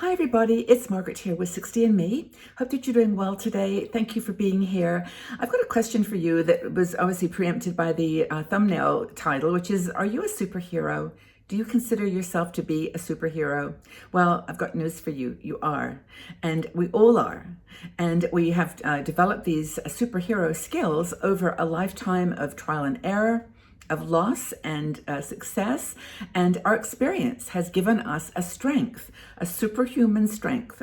Hi everybody, it's Margaret here with 60 and Me. Hope that you're doing well today. Thank you for being here. I've got a question for you that was obviously preempted by the thumbnail title, which is, are you a superhero? Do you consider yourself to be a superhero? Well, I've got news for you. You are. And we all are. And we have developed these superhero skills over a lifetime of trial and error, of loss and success, and our experience has given us a strength, a superhuman strength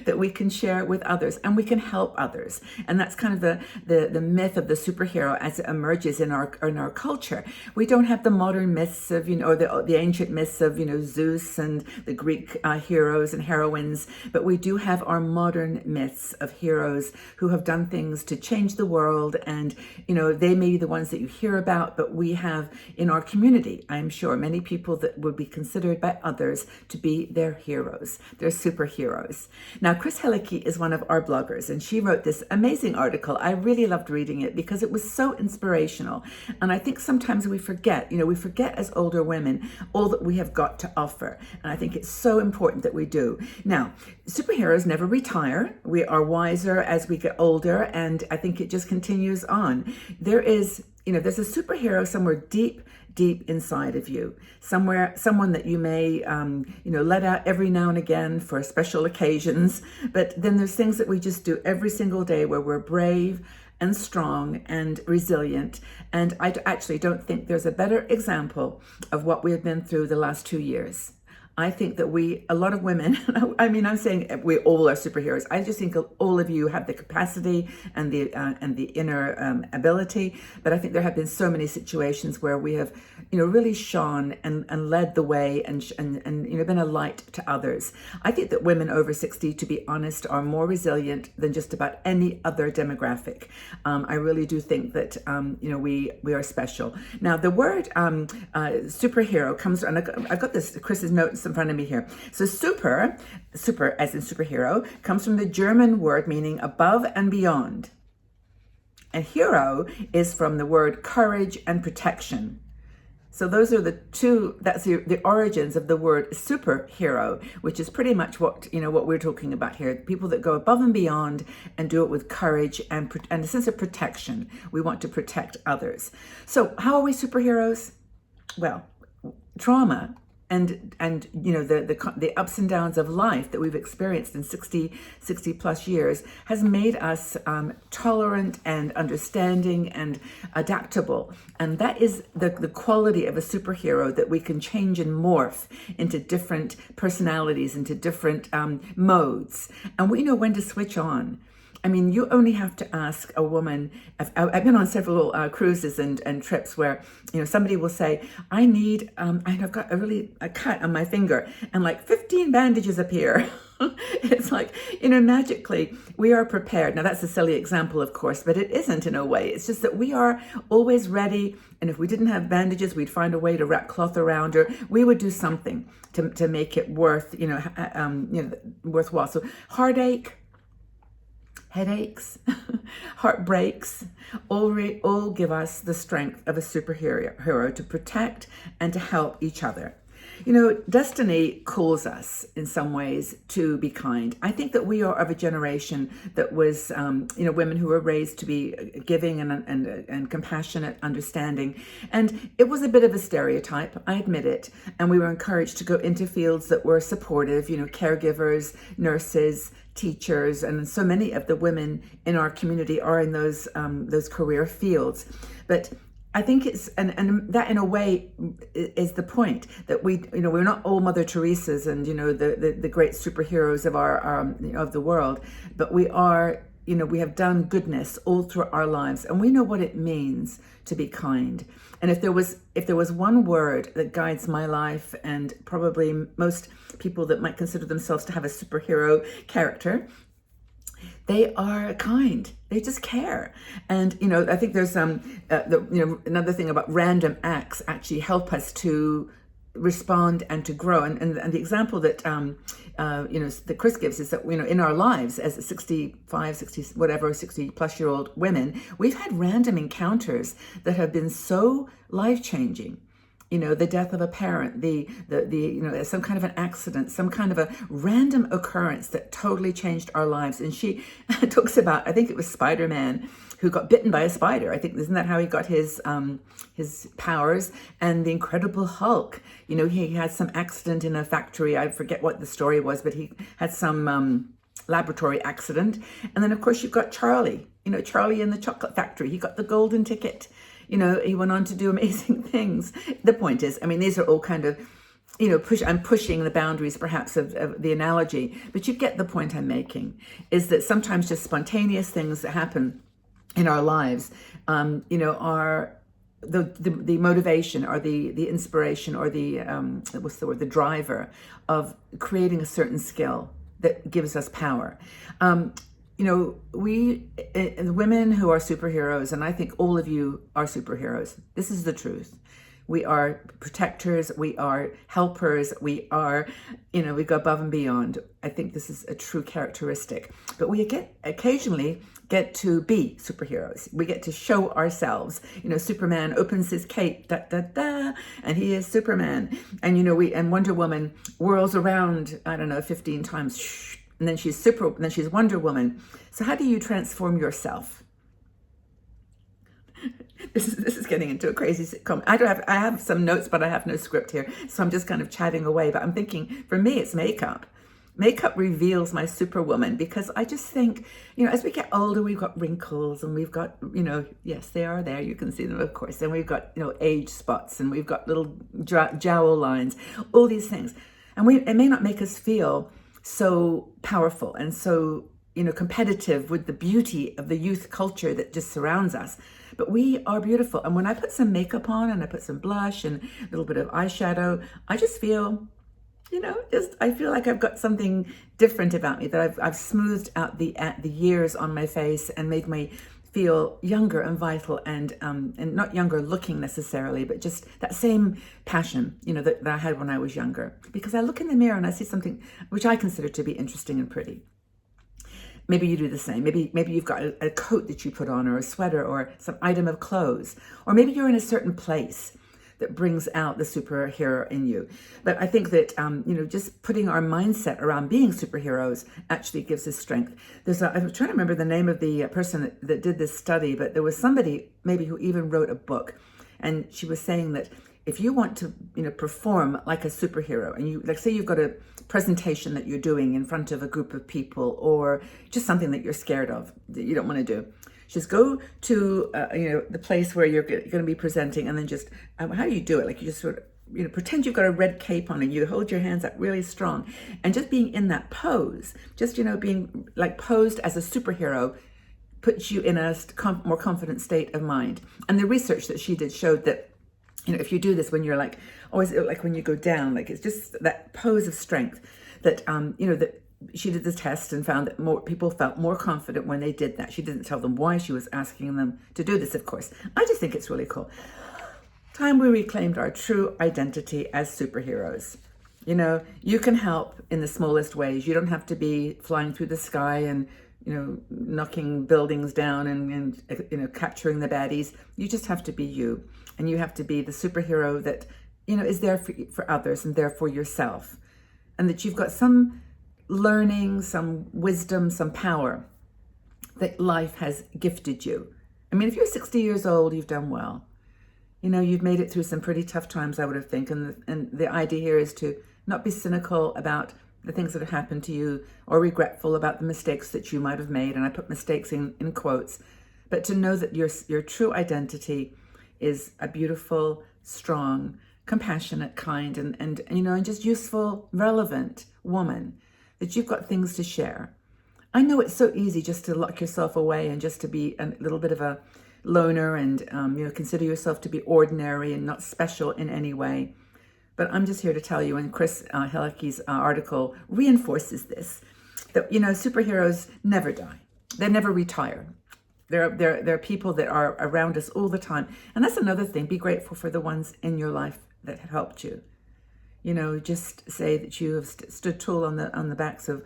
that we can share with others, and we can help others. And that's kind of the myth of the superhero as it emerges in our culture. We don't have the modern myths of or the ancient myths of Zeus and the Greek heroes and heroines, but we do have our modern myths of heroes who have done things to change the world, and they may be the ones that you hear about, but we have in our community, I'm sure, many people that would be considered by others to be their heroes, their superheroes. Now, Chris Hillicky is one of our bloggers, and she wrote this amazing article. I really loved reading it because it was so inspirational. And I think sometimes we forget, we forget as older women all that we have got to offer. And I think it's so important that we do. Now, superheroes never retire. We are wiser as we get older, and I think it just continues on. There's a superhero somewhere deep inside of you, someone that you may, let out every now and again for special occasions. But then there's things that we just do every single day where we're brave and strong and resilient. And I actually don't think there's a better example of what we have been through the last 2 years. I think that a lot of women, I'm saying we all are superheroes. I just think all of you have the capacity and the inner ability. But I think there have been so many situations where we have, really shone and led the way and been a light to others. I think that women over 60, to be honest, are more resilient than just about any other demographic. I really do think that, we are special. Now, the word superhero comes, and I've got this, Chris's notes in front of me here. So super as in superhero, comes from the German word meaning above and beyond. And hero is from the word courage and protection. So those are that's the origins of the word superhero, which is pretty much what we're talking about here. People that go above and beyond and do it with courage and a sense of protection. We want to protect others. So how are we superheroes? Well, trauma and the ups and downs of life that we've experienced in 60 plus years has made us tolerant and understanding and adaptable. And that is the quality of a superhero, that we can change and morph into different personalities, into different modes. And we know when to switch on. I mean, you only have to ask a woman. I've been on several cruises and trips where, somebody will say, I've got a cut on my finger, and like 15 bandages appear. It's like, magically we are prepared. Now that's a silly example, of course, but it isn't in a way. It's just that we are always ready. And if we didn't have bandages, we'd find a way to wrap cloth around her. We would do something to make it worthwhile. So heartache, headaches, heartbreaks, all give us the strength of a superhero to protect and to help each other. Destiny calls us in some ways to be kind. I think that we are of a generation that was, women who were raised to be giving and compassionate, understanding. And it was a bit of a stereotype, I admit it. And we were encouraged to go into fields that were supportive, caregivers, nurses, teachers, and so many of the women in our community are in those career fields. But I think it's and that in a way is the point, that we're not all Mother Teresas and the great superheroes of our of the world, but we are, we have done goodness all through our lives, and we know what it means to be kind. And if there was one word that guides my life, and probably most people that might consider themselves to have a superhero character, they are kind. They just care. And, I think there's another thing about random acts actually help us to respond and to grow. And the example that, that Chris gives is that, in our lives as 65, 60, whatever, 60 plus year old women, we've had random encounters that have been so life changing. the death of a parent, the some kind of an accident, some kind of a random occurrence that totally changed our lives. And she talks about, I think it was SpiderMan, who got bitten by a spider. I think, isn't that how he got his powers? And the Incredible Hulk, he had some accident in a factory. I forget what the story was, but he had some laboratory accident. And then of course you've got Charlie, Charlie in the chocolate factory. He got the golden ticket. He went on to do amazing things. The point is, these are all kind of, I'm pushing the boundaries perhaps of the analogy, but you get the point I'm making, is that sometimes just spontaneous things that happen in our lives, are the motivation or the inspiration or the driver of creating a certain skill that gives us power. We women who are superheroes, and I think all of you are superheroes. This is the truth. We are protectors, we are helpers, we are, we go above and beyond. I think this is a true characteristic. But we occasionally get to be superheroes. We get to show ourselves. Superman opens his cape, da da da, and he is Superman. And and Wonder Woman whirls around, 15 times, shh, and then she's Wonder Woman. So how do you transform yourself? This is getting into a crazy sitcom. I have some notes, but I have no script here, so I'm just kind of chatting away. But I'm thinking, for me, it's makeup. Makeup reveals my superwoman, because I just think, as we get older, we've got wrinkles and we've got, yes, they are there. You can see them, of course. And we've got, age spots, and we've got little jowl lines, all these things. And it may not make us feel so powerful and so, competitive with the beauty of the youth culture that just surrounds us. But we are beautiful. And when I put some makeup on and I put some blush and a little bit of eyeshadow, I just feel, I feel like I've got something different about me, that I've smoothed out the years on my face and made me feel younger and vital, and not younger looking necessarily, but just that same passion, that I had when I was younger. Because I look in the mirror and I see something which I consider to be interesting and pretty. Maybe you do the same. Maybe you've got a coat that you put on, or a sweater, or some item of clothes, or maybe you're in a certain place that brings out the superhero in you. But I think that, just putting our mindset around being superheroes actually gives us strength. I'm trying to remember the name of the person that did this study, but there was somebody maybe who even wrote a book. And she was saying that if you want to, perform like a superhero, and say you've got a presentation that you're doing in front of a group of people, or just something that you're scared of, that you don't want to do, just go to, the place where you're going to be presenting, and then just, how do you do it? Like, you just sort of, pretend you've got a red cape on, and you hold your hands up really strong, and just being in that pose, just, being like posed as a superhero, puts you in a more confident state of mind. And the research that she did showed that, if you do this when you're like, always like when you go down, like it's just that pose of strength that, that she did the test and found that more people felt more confident when they did that. She didn't tell them why she was asking them to do this, of course. I just think it's really cool. Time we reclaimed our true identity as superheroes. You can help in the smallest ways. You don't have to be flying through the sky and, knocking buildings down and capturing the baddies. You just have to be you. And you have to be the superhero that, is there for others and there for yourself. And that you've got some learning, some wisdom, some power that life has gifted you. If you're 60 years old, you've done well. You've made it through some pretty tough times, I would think. And the idea here is to not be cynical about the things that have happened to you, or regretful about the mistakes that you might have made. And I put mistakes in quotes, but to know that your true identity is a beautiful, strong, compassionate, kind, and just useful, relevant woman, that you've got things to share. I know it's so easy just to lock yourself away and just to be a little bit of a loner and, consider yourself to be ordinary and not special in any way. But I'm just here to tell you, and Chris Helicky's article reinforces this, that, superheroes never die. They never retire. There are people that are around us all the time. And that's another thing. Be grateful for the ones in your life that have helped you. Just say that you have stood tall on the backs of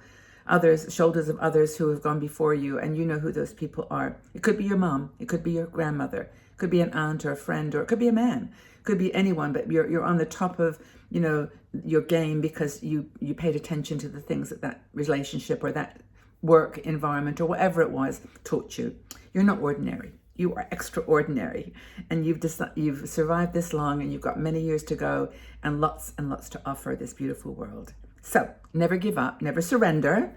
others, shoulders of others who have gone before you, and you know who those people are. It could be your mom. It could be your grandmother. Could be an aunt or a friend, or it could be a man. Could be anyone, but you're on the top of, you know, your game because you paid attention to the things that relationship or that work environment or whatever it was taught you. You're not ordinary. You are extraordinary, and you've survived this long, and you've got many years to go, and lots to offer this beautiful world. So never give up, never surrender.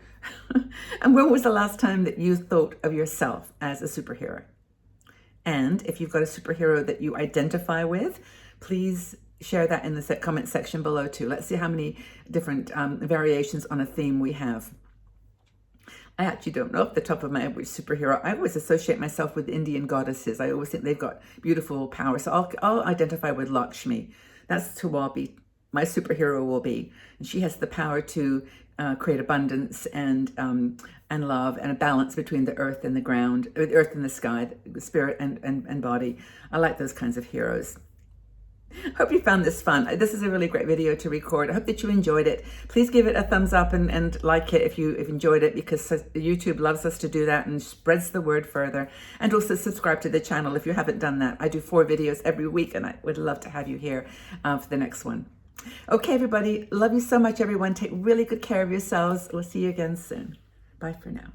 And when was the last time that you thought of yourself as a superhero? And if you've got a superhero that you identify with, please share that in the comment section below too. Let's see how many different variations on a theme we have. I actually don't know off the top of my head which superhero. I always associate myself with Indian goddesses. I always think they've got beautiful power. So I'll identify with Lakshmi. That's who my superhero will be. And she has the power to create abundance and love and a balance between the earth and the ground, the earth and the sky, the spirit and body. I like those kinds of heroes. Hope you found this fun. This is a really great video to record. I hope that you enjoyed it. Please give it a thumbs up and like it if you enjoyed it, because YouTube loves us to do that and spreads the word further. And also subscribe to the channel if you haven't done that. I do 4 videos every week, and I would love to have you here for the next one. Okay, everybody. Love you so much, everyone. Take really good care of yourselves. We'll see you again soon. Bye for now.